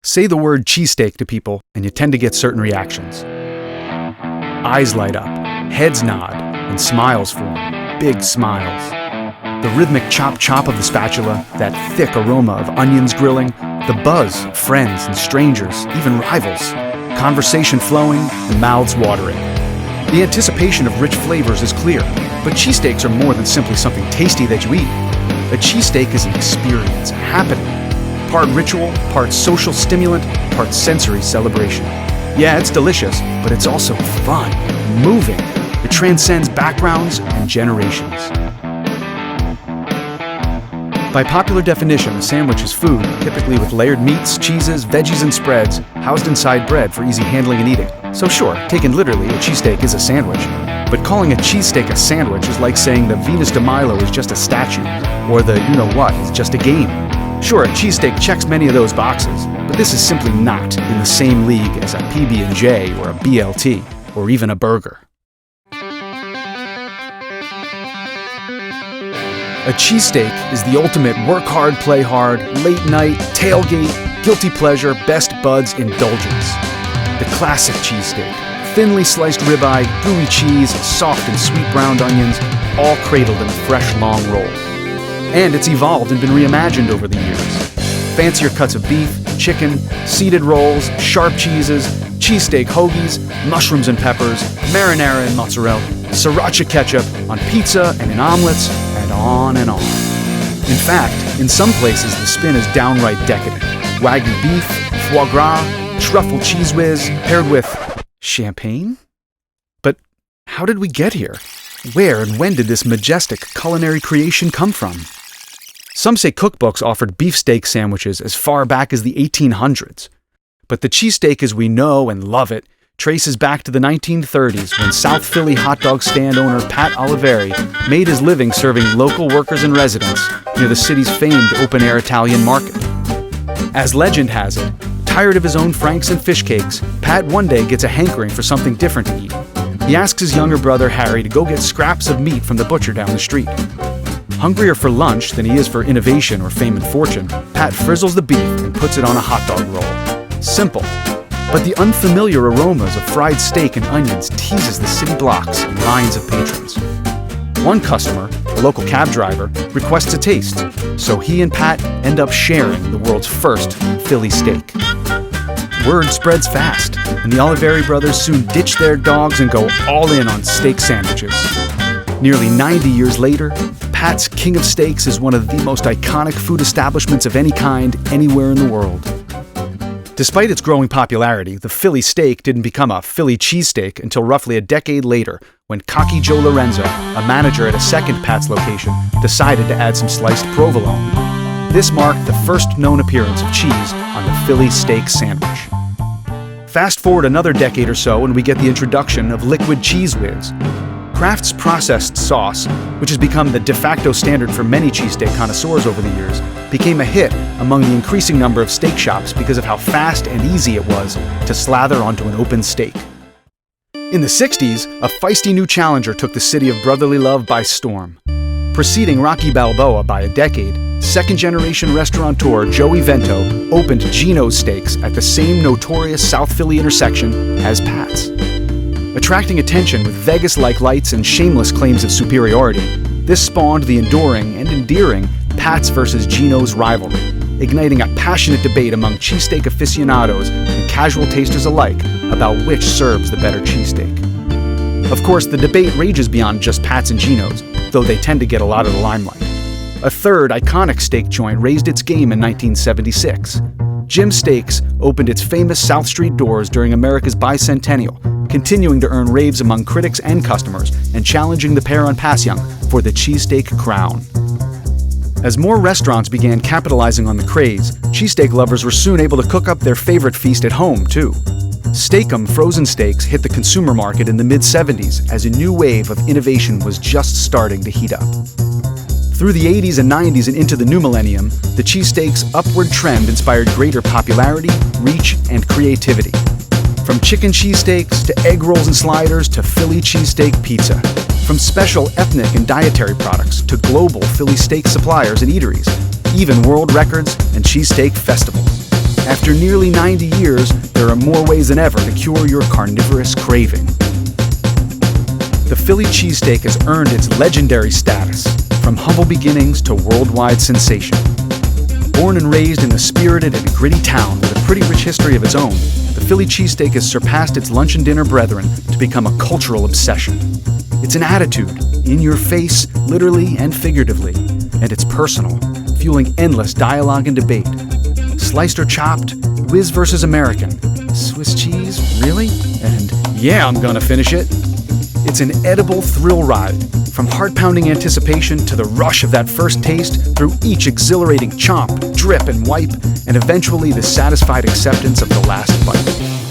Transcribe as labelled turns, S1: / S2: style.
S1: Say the word cheesesteak to people, and you tend to get certain reactions. Eyes light up, heads nod, and smiles form, big smiles. The rhythmic chop-chop of the spatula, that thick aroma of onions grilling, the buzz of friends and strangers, even rivals, conversation flowing and mouths watering. The anticipation of rich flavors is clear, but cheesesteaks are more than simply something tasty that you eat. A cheesesteak is an experience, a happening. Part ritual, part social stimulant, part sensory celebration. Yeah, it's delicious, but it's also fun, moving. It transcends backgrounds and generations. By popular definition, a sandwich is food, typically with layered meats, cheeses, veggies, and spreads, housed inside bread for easy handling and eating. So sure, taken literally, a cheesesteak is a sandwich. But calling a cheesesteak a sandwich is like saying the Venus de Milo is just a statue, or the you-know-what is just a game. Sure, a cheesesteak checks many of those boxes, but this is simply not in the same league as a PB&J or a BLT, or even a burger. A cheesesteak is the ultimate work hard, play hard, late night, tailgate, guilty pleasure, best buds indulgence. The classic cheesesteak, thinly sliced ribeye, gooey cheese, soft and sweet browned onions, all cradled in a fresh long roll. And it's evolved and been reimagined over the years. Fancier cuts of beef, chicken, seeded rolls, sharp cheeses, cheesesteak hoagies, mushrooms and peppers, marinara and mozzarella, sriracha ketchup, on pizza and in omelets, and on and on. In fact, in some places the spin is downright decadent. Wagyu beef, foie gras, truffle cheese whiz, paired with champagne? But how did we get here? Where and when did this majestic culinary creation come from? Some say cookbooks offered beefsteak sandwiches as far back as the 1800s. But the cheesesteak as we know and love it traces back to the 1930s when South Philly hot dog stand owner Pat Oliveri made his living serving local workers and residents near the city's famed open-air Italian market. As legend has it, tired of his own franks and fish cakes, Pat one day gets a hankering for something different to eat. He asks his younger brother Harry to go get scraps of meat from the butcher down the street. Hungrier for lunch than he is for innovation or fame and fortune, Pat frizzles the beef and puts it on a hot dog roll. Simple. But the unfamiliar aromas of fried steak and onions teases the city blocks and lines of patrons. One customer, a local cab driver, requests a taste, so he and Pat end up sharing the world's first Philly steak. Word spreads fast, and the Oliveri brothers soon ditch their dogs and go all in on steak sandwiches. Nearly 90 years later, Pat's King of Steaks is one of the most iconic food establishments of any kind anywhere in the world. Despite its growing popularity, the Philly steak didn't become a Philly cheesesteak until roughly a decade later when cocky Joe Lorenzo, a manager at a second Pat's location, decided to add some sliced provolone. This marked the first known appearance of cheese on the Philly steak sandwich. Fast forward another decade or so and we get the introduction of liquid cheese whiz. Kraft's processed sauce, which has become the de facto standard for many cheesesteak connoisseurs over the years, became a hit among the increasing number of steak shops because of how fast and easy it was to slather onto an open steak. In the 60s, a feisty new challenger took the city of brotherly love by storm. Preceding Rocky Balboa by a decade, second-generation restaurateur Joey Vento opened Geno's Steaks at the same notorious South Philly intersection as Pat's. Attracting attention with Vegas-like lights and shameless claims of superiority, this spawned the enduring and endearing Pat's versus Geno's rivalry, igniting a passionate debate among cheesesteak aficionados and casual tasters alike about which serves the better cheesesteak. Of course, the debate rages beyond just Pat's and Geno's, though they tend to get a lot of the limelight. A third iconic steak joint raised its game in 1976. Jim's Steaks opened its famous South Street doors during America's bicentennial, continuing to earn raves among critics and customers and challenging the pair on Passyunk for the cheesesteak crown. As more restaurants began capitalizing on the craze, cheesesteak lovers were soon able to cook up their favorite feast at home, too. Steak-'em frozen steaks hit the consumer market in the mid-70s as a new wave of innovation was just starting to heat up. Through the 80s and 90s and into the new millennium, the cheesesteak's upward trend inspired greater popularity, reach, and creativity. From chicken cheesesteaks to egg rolls and sliders to Philly cheesesteak pizza. From special ethnic and dietary products to global Philly steak suppliers and eateries. Even world records and cheesesteak festivals. After nearly 90 years, there are more ways than ever to cure your carnivorous craving. The Philly cheesesteak has earned its legendary status, from humble beginnings to worldwide sensation. Born and raised in a spirited and gritty town with a pretty rich history of its own, the Philly cheesesteak has surpassed its lunch and dinner brethren to become a cultural obsession. It's an attitude, in your face, literally and figuratively, and it's personal, fueling endless dialogue and debate. Sliced or chopped, whiz versus American, Swiss cheese, really? And yeah, I'm gonna finish it. It's an edible thrill ride, from heart-pounding anticipation to the rush of that first taste, through each exhilarating chomp, drip, and wipe, and eventually the satisfied acceptance of the last bite.